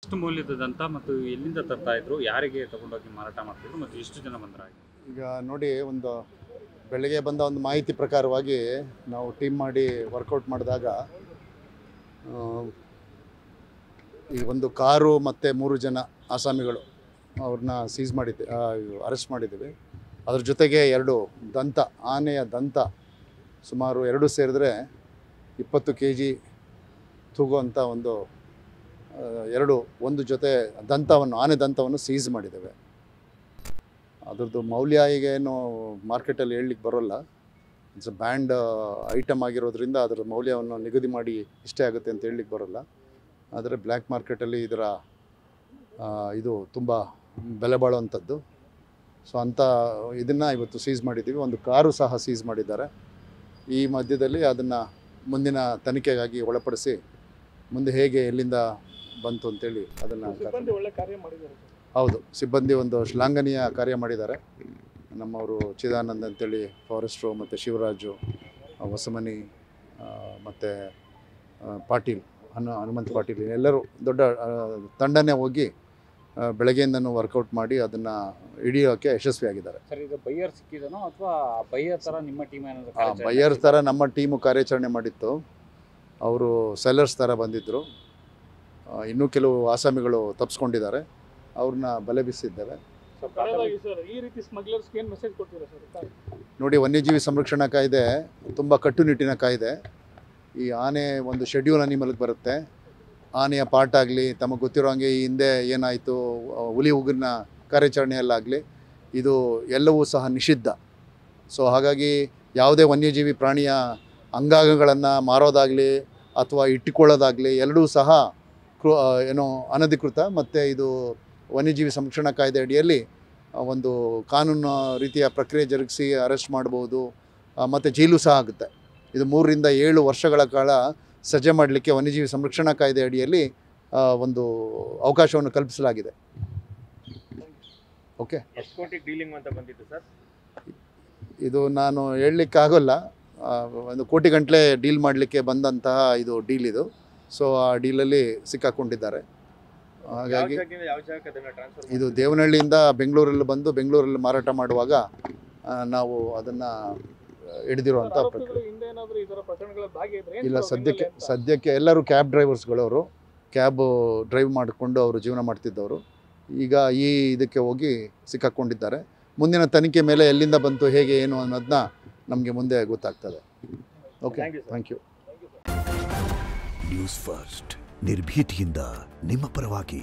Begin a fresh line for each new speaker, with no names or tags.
ಎಷ್ಟು ಮೌಲ್ಯದ ದಂತ ಮತ್ತು ಎಲ್ಲಿಂದ ತರ್ತಾ ಇದ್ರು, ಯಾರಿಗೆ ತಗೊಂಡೋಗಿ ಮಾರಾಟ ಮಾಡ್ತಿದ್ರು ಮತ್ತು ಎಷ್ಟು ಜನ ಬಂದ್ರ?
ಈಗ ನೋಡಿ, ಒಂದು ಬೆಳಗ್ಗೆ ಬಂದ ಒಂದು ಮಾಹಿತಿ ಪ್ರಕಾರವಾಗಿ ನಾವು ಟೀಮ್ ಮಾಡಿ ವರ್ಕೌಟ್ ಮಾಡಿದಾಗ ಈ ಒಂದು ಕಾರು ಮತ್ತು 3 ಜನ ಆಸಾಮಿಗಳು ಅವ್ರನ್ನ ಸೀಸ್ ಮಾಡಿದ್ದೆ, ಅರೆಸ್ಟ್ ಮಾಡಿದ್ದೀವಿ. ಅದ್ರ ಜೊತೆಗೆ 2 ದಂತ, ಆನೆಯ ದಂತ ಸುಮಾರು 2 ಸೇರಿದ್ರೆ 20 kg ತೂಗುವಂಥ ಒಂದು ಜೊತೆ ದಂತವನ್ನು, ಆನೆ ದಂತವನ್ನು ಸೀಸ್ ಮಾಡಿದ್ದೇವೆ. ಅದರದ್ದು ಮೌಲ್ಯ ಈಗೇನು ಮಾರ್ಕೆಟಲ್ಲಿ ಹೇಳಲಿಕ್ಕೆ ಬರೋಲ್ಲ. ಇಟ್ಸ್ ಅ ಬ್ಯಾಂಡ್ ಐಟಮ್ ಆಗಿರೋದ್ರಿಂದ ಅದರ ಮೌಲ್ಯವನ್ನು ನಿಗದಿ ಮಾಡಿ ಇಷ್ಟೇ ಆಗುತ್ತೆ ಅಂತ ಹೇಳಲಿಕ್ಕೆ ಬರೋಲ್ಲ. ಆದರೆ ಬ್ಲ್ಯಾಕ್ ಮಾರ್ಕೆಟಲ್ಲಿ ಇದು ತುಂಬ ಬೆಲೆ ಬಾಳುವಂಥದ್ದು. ಸೊ ಅಂಥ ಇದನ್ನು ಇವತ್ತು ಸೀಸ್ ಮಾಡಿದ್ದೀವಿ. ಒಂದು ಕಾರು ಸಹ ಸೀಸ್ ಮಾಡಿದ್ದಾರೆ. ಈ ಮಧ್ಯದಲ್ಲಿ ಅದನ್ನು ಮುಂದಿನ ತನಿಖೆಗಾಗಿ ಒಳಪಡಿಸಿ ಮುಂದೆ ಹೇಗೆ ಎಲ್ಲಿಂದ ಬಂತು ಅಂತೇಳಿ ಅದನ್ನು. ಹೌದು, ಸಿಬ್ಬಂದಿ ಒಂದು ಶ್ಲಾಘನೀಯ ಕಾರ್ಯ ಮಾಡಿದ್ದಾರೆ. ನಮ್ಮವರು ಚಿದಾನಂದ್ ಅಂತೇಳಿ ಫಾರೆಸ್ಟ್ರು, ಮತ್ತು ಶಿವರಾಜು, ಹೊಸಮನಿ, ಮತ್ತು ಪಾಟೀಲ್, ಹನುಮಂತ್ ಪಾಟೀಲ್ ಎಲ್ಲರೂ ದೊಡ್ಡ ತಂಡನೇ ಹೋಗಿ ಬೆಳಗ್ಗೆಯಿಂದನೂ ವರ್ಕೌಟ್ ಮಾಡಿ ಅದನ್ನು ಹಿಡಿಯೋಕ್ಕೆ ಯಶಸ್ವಿಯಾಗಿದ್ದಾರೆ.
ಸರ್, ಈಗ ಬೈಯರ್ ಸಿಕ್ಕಿದನೋ ಅಥವಾ ಬೈಯರ್ ಥರ ನಿಮ್ಮ ಟೀಮ್ ಏನಾದರೂ?
ಬೈಯರ್ ಥರ ನಮ್ಮ ಟೀಮು ಕಾರ್ಯಾಚರಣೆ ಮಾಡಿತ್ತು. ಅವರು ಸೆಲ್ಲರ್ಸ್ ಥರ ಬಂದಿದ್ದರು. ಇನ್ನೂ ಕೆಲವು ಆಸಾಮಿಗಳು ತಪ್ಪಿಸ್ಕೊಂಡಿದ್ದಾರೆ. ಅವ್ರನ್ನ ಬಲೆ ಬೀಸಿದ್ದೇವೆ. ನೋಡಿ, ವನ್ಯಜೀವಿ ಸಂರಕ್ಷಣಾ ಕಾಯ್ದೆ ತುಂಬ ಕಟ್ಟುನಿಟ್ಟಿನ ಕಾಯ್ದೆ. ಈ ಆನೆ ಒಂದು ಶೆಡ್ಯೂಲ್ ಅನಿಮಲ್ಗೆ ಬರುತ್ತೆ. ಆನೆಯ ಪಾರ್ಟ್ ಆಗಲಿ, ತಮಗೆ ಗೊತ್ತಿರೋ ಹಾಗೆ ಈ ಹಿಂದೆ ಏನಾಯಿತು ಹುಲಿ ಉಗುರಿನ ಕಾರ್ಯಾಚರಣೆಯಲ್ಲಾಗಲಿ, ಇದು ಎಲ್ಲವೂ ಸಹ ನಿಷಿದ್ಧ. ಸೊ ಹಾಗಾಗಿ ಯಾವುದೇ ವನ್ಯಜೀವಿ ಪ್ರಾಣಿಯ ಅಂಗಾಂಗಗಳನ್ನು ಮಾರೋದಾಗಲಿ ಅಥವಾ ಇಟ್ಟುಕೊಳ್ಳೋದಾಗಲಿ ಎರಡೂ ಸಹ ಅನಧಿಕೃತ. ಮತ್ತು ಇದು ವನ್ಯಜೀವಿ ಸಂರಕ್ಷಣಾ ಕಾಯ್ದೆ ಅಡಿಯಲ್ಲಿ ಒಂದು ಕಾನೂನು ರೀತಿಯ ಪ್ರಕ್ರಿಯೆ ಜರುಗಿಸಿ ಅರೆಸ್ಟ್ ಮಾಡ್ಬೋದು, ಮತ್ತು ಜೈಲು ಸಹ ಆಗುತ್ತೆ. ಇದು 3 ರಿಂದ 7 ವರ್ಷಗಳ ಕಾಲ ಸಜೆ ಮಾಡಲಿಕ್ಕೆ ವನ್ಯಜೀವಿ ಸಂರಕ್ಷಣಾ ಕಾಯ್ದೆ ಅಡಿಯಲ್ಲಿ ಒಂದು ಅವಕಾಶವನ್ನು ಕಲ್ಪಿಸಲಾಗಿದೆ. ಓಕೆ,
ಎಷ್ಟು ಕೋಟಿ ಡೀಲಿಂಗ್ ಅಂತ ಬಂದಿತ್ತು ಸರ್?
ಇದು ನಾನು ಹೇಳಲಿಕ್ಕಾಗೋಲ್ಲ. 1 ಕೋಟಿ ಗಂಟಲೆ ಡೀಲ್ ಮಾಡಲಿಕ್ಕೆ ಬಂದಂತಹ ಇದು ಡೀಲ್ ಇದು. ಸೊ ಆ ಡೀಲಲ್ಲಿ ಸಿಕ್ಕಾಕೊಂಡಿದ್ದಾರೆ. ಹಾಗಾಗಿ ಇದು ದೇವನಹಳ್ಳಿಯಿಂದ ಬೆಂಗಳೂರಲ್ಲಿ ಬಂದು ಬೆಂಗಳೂರಲ್ಲಿ ಮಾರಾಟ ಮಾಡುವಾಗ ನಾವು ಅದನ್ನು ಹಿಡಿದಿರುವಂಥ ಇಲ್ಲ. ಸದ್ಯಕ್ಕೆ ಎಲ್ಲರೂ ಕ್ಯಾಬ್ ಡ್ರೈವರ್ಸ್ಗಳವರು, ಕ್ಯಾಬ್ ಡ್ರೈವ್ ಮಾಡಿಕೊಂಡು ಅವರು ಜೀವನ ಮಾಡ್ತಿದ್ದವರು. ಈಗ ಈ ಇದಕ್ಕೆ ಹೋಗಿ ಸಿಕ್ಕಾಕೊಂಡಿದ್ದಾರೆ. ಮುಂದಿನ ತನಿಖೆ ಮೇಲೆ ಎಲ್ಲಿಂದ ಬಂತು, ಹೇಗೆ, ಏನು ಅನ್ನೋದನ್ನ ನಮಗೆ ಮುಂದೆ ಗೊತ್ತಾಗ್ತದೆ. Okay, thank you.
News First, ನಿರ್ಭೀತಿಯಿಂದ ನಿಮ್ಮ ಪರವಾಗಿ.